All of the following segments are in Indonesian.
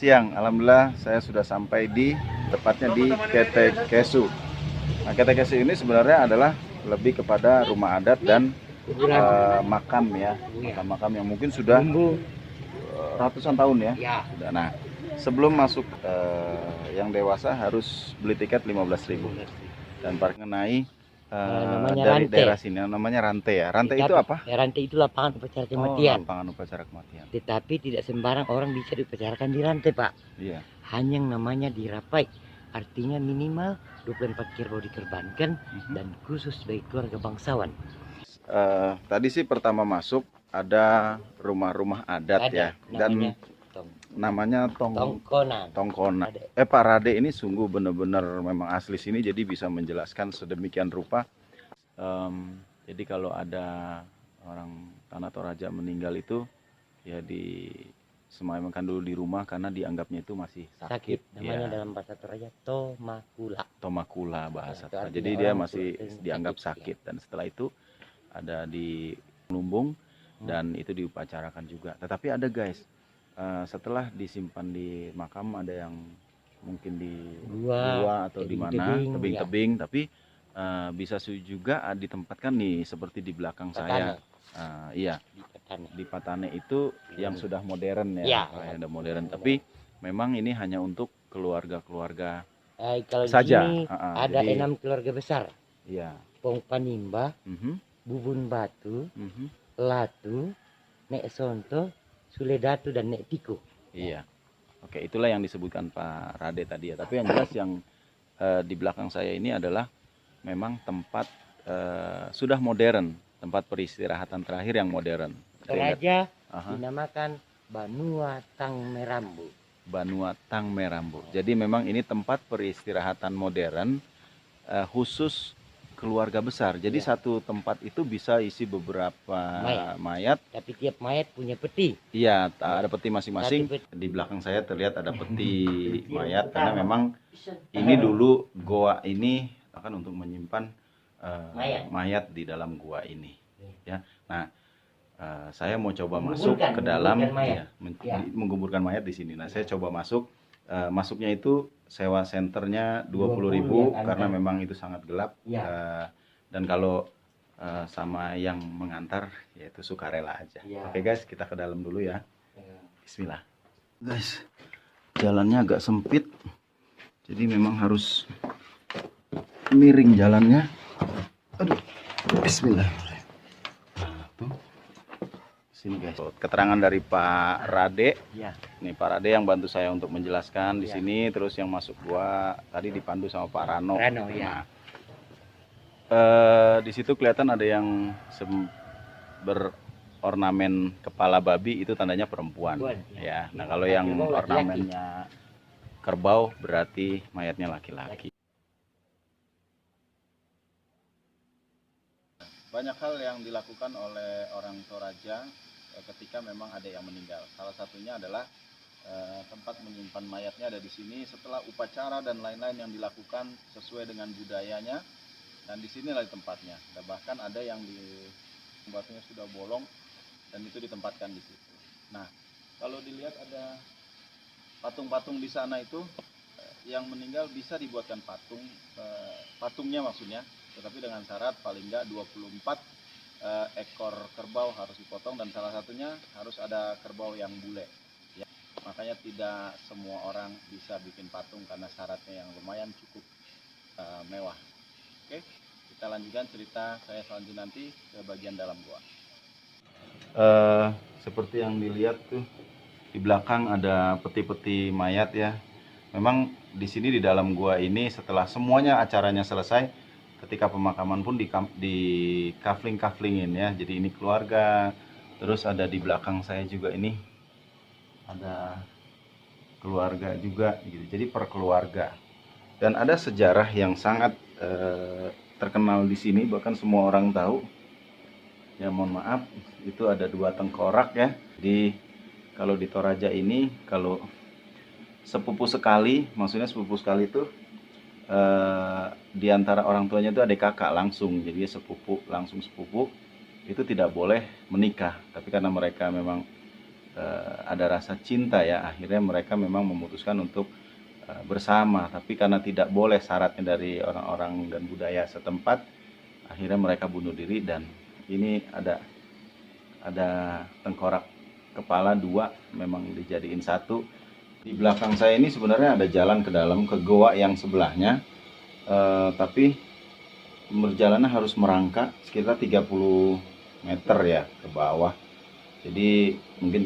siang. Alhamdulillah saya sudah sampai di tepatnya di Ketekesu. Nah, Ketekesu ini sebenarnya adalah lebih kepada rumah adat dan makam ya, makam-makam yang mungkin sudah ratusan tahun ya. Sudah. Nah, sebelum masuk yang dewasa harus beli tiket 15.000 dan parkir mengenai dari rantai. Daerah sini namanya rantai ya. Rantai itu apa? Ya, rantai itu lapangan upacara kematian. Lapangan upacara kematian. Tetapi tidak sembarang orang bisa diupacarakan di rantai, Pak. Iya. Hanya yang namanya dirapai. Artinya minimal 24 kerbau dikorbankan dan khusus bagi keluarga bangsawan. Tadi sih pertama masuk ada rumah-rumah adat ya, dan namanya Tongkonan. Pak Rade ini sungguh benar-benar memang asli sini, jadi bisa menjelaskan sedemikian rupa. Jadi kalau ada orang Tanah Toraja meninggal itu ya disemayamkan dulu di rumah karena dianggapnya itu masih sakit. Namanya ya. Dalam bahasa Toraja Tomakula bahasa. Jadi dia masih dianggap sakit ya. Dan setelah itu ada di lumbung dan itu diupacarakan juga. Tetapi ada guys, setelah disimpan di makam ada yang mungkin di gua atau di mana tebing-tebing ya. Tapi bisa juga ditempatkan nih seperti di belakang saya. Iya, di Patane itu yang sudah modern ya, ada modern. Tapi memang ini hanya untuk keluarga-keluarga saja. Ada jadi, 6 keluarga besar. Iya. Pong Panimba, Bubun Batu, Latu, Nek Sonto, Suledatu dan Nek Tiko. Iya. Oke, itulah yang disebutkan Pak Rade tadi ya. Tapi yang jelas yang di belakang saya ini adalah memang tempat sudah modern, tempat peristirahatan terakhir yang modern. Toraja dinamakan Banua Tang Merambu. Banua Tang Merambu. Jadi memang ini tempat peristirahatan modern khusus keluarga besar. Jadi satu tempat itu bisa isi beberapa mayat. Tapi tiap mayat punya peti. Iya, ada peti masing-masing. Di belakang saya terlihat ada peti mayat karena memang ini dulu goa ini akan untuk menyimpan mayat di dalam gua ini. Ya. Nah, saya mau coba masuk ke dalam menguburkan mayat di sini. Nah, saya coba masuk. Masuknya itu sewa senternya 20.000 karena memang itu sangat gelap dan kalau sama yang mengantar yaitu sukarela aja. Oke guys, kita ke dalam dulu ya. Bismillah. Guys, jalannya agak sempit, jadi memang harus miring jalannya. Aduh, Bismillah. Sini guys, keterangan dari Pak Rade. Ya. Nih Pak Rade yang bantu saya untuk menjelaskan di sini, terus yang masuk gua tadi dipandu sama Pak Rano. Ya. Nah, di situ kelihatan ada yang berornamen kepala babi, itu tandanya perempuan. Ya. Nah kalau yang ornamennya kerbau berarti mayatnya laki-laki. Banyak hal yang dilakukan oleh orang Toraja ketika memang ada yang meninggal. Salah satunya adalah tempat menyimpan mayatnya ada di sini. Setelah upacara dan lain-lain yang dilakukan sesuai dengan budayanya, dan di sinilah tempatnya. Dan bahkan ada yang di batunya sudah bolong dan itu ditempatkan di situ. Nah, kalau dilihat ada patung-patung di sana itu yang meninggal bisa dibuatkan patung, patungnya maksudnya. Tetapi dengan syarat paling enggak 24 ekor kerbau harus dipotong dan salah satunya harus ada kerbau yang bule. Ya, makanya tidak semua orang bisa bikin patung karena syaratnya yang lumayan cukup mewah. Oke, kita lanjutkan cerita saya selanjutnya nanti ke bagian dalam gua. Seperti yang dilihat tuh di belakang ada peti-peti mayat ya. Memang di sini di dalam gua ini setelah semuanya acaranya selesai, ketika pemakaman pun di kafling-kaflingin ya. Jadi ini keluarga, terus ada di belakang saya juga ini ada keluarga juga gitu. Jadi per keluarga. Dan ada sejarah yang sangat terkenal di sini, bahkan semua orang tahu. Ya mohon maaf, itu ada 2 tengkorak ya. Jadi kalau di Toraja ini kalau sepupu sekali, maksudnya sepupu sekali itu di antara orang tuanya itu adik kakak langsung, jadi sepupu langsung sepupu itu tidak boleh menikah. Tapi karena mereka memang ada rasa cinta ya, akhirnya mereka memang memutuskan untuk bersama. Tapi karena tidak boleh syaratnya dari orang-orang dan budaya setempat, akhirnya mereka bunuh diri. Dan ini ada tengkorak kepala dua, memang dijadiin satu. Di belakang saya ini sebenarnya ada jalan ke dalam ke goa yang sebelahnya, tapi perjalanan harus merangkak sekitar 30 meter ya ke bawah. Jadi mungkin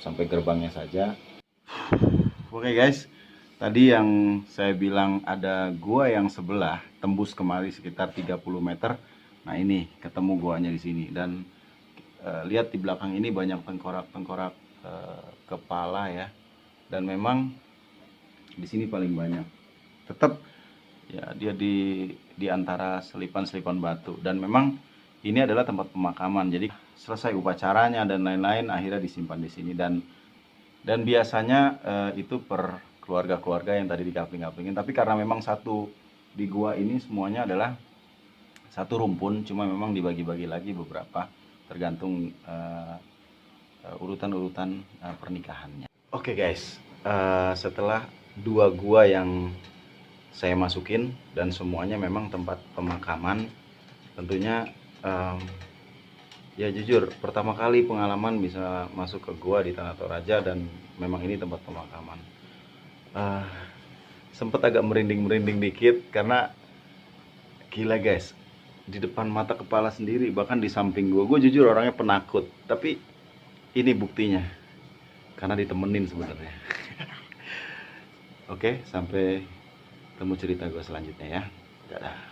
sampai gerbangnya saja. Oke guys, tadi yang saya bilang ada gua yang sebelah tembus kemari sekitar 30 meter. Nah ini ketemu guanya di sini, dan lihat di belakang ini banyak tengkorak kepala ya. Dan memang di sini paling banyak. Tetap ya dia di antara selipan-selipan batu, dan memang ini adalah tempat pemakaman. Jadi selesai upacaranya dan lain-lain akhirnya disimpan di sini. Dan biasanya itu per keluarga-keluarga yang tadi dikapling-kaplingin. Tapi karena memang satu di gua ini semuanya adalah satu rumpun, cuma memang dibagi-bagi lagi beberapa tergantung urutan-urutan pernikahannya. Oke guys, setelah 2 gua yang saya masukin dan semuanya memang tempat pemakaman, tentunya ya jujur pertama kali pengalaman bisa masuk ke gua di Tanah Toraja, dan memang ini tempat pemakaman. Sempet agak merinding dikit karena gila guys, di depan mata kepala sendiri, bahkan di samping gua jujur orangnya penakut, tapi ini buktinya karena ditemenin sebenarnya. Oke, sampai ketemu cerita gua selanjutnya ya. Dadah.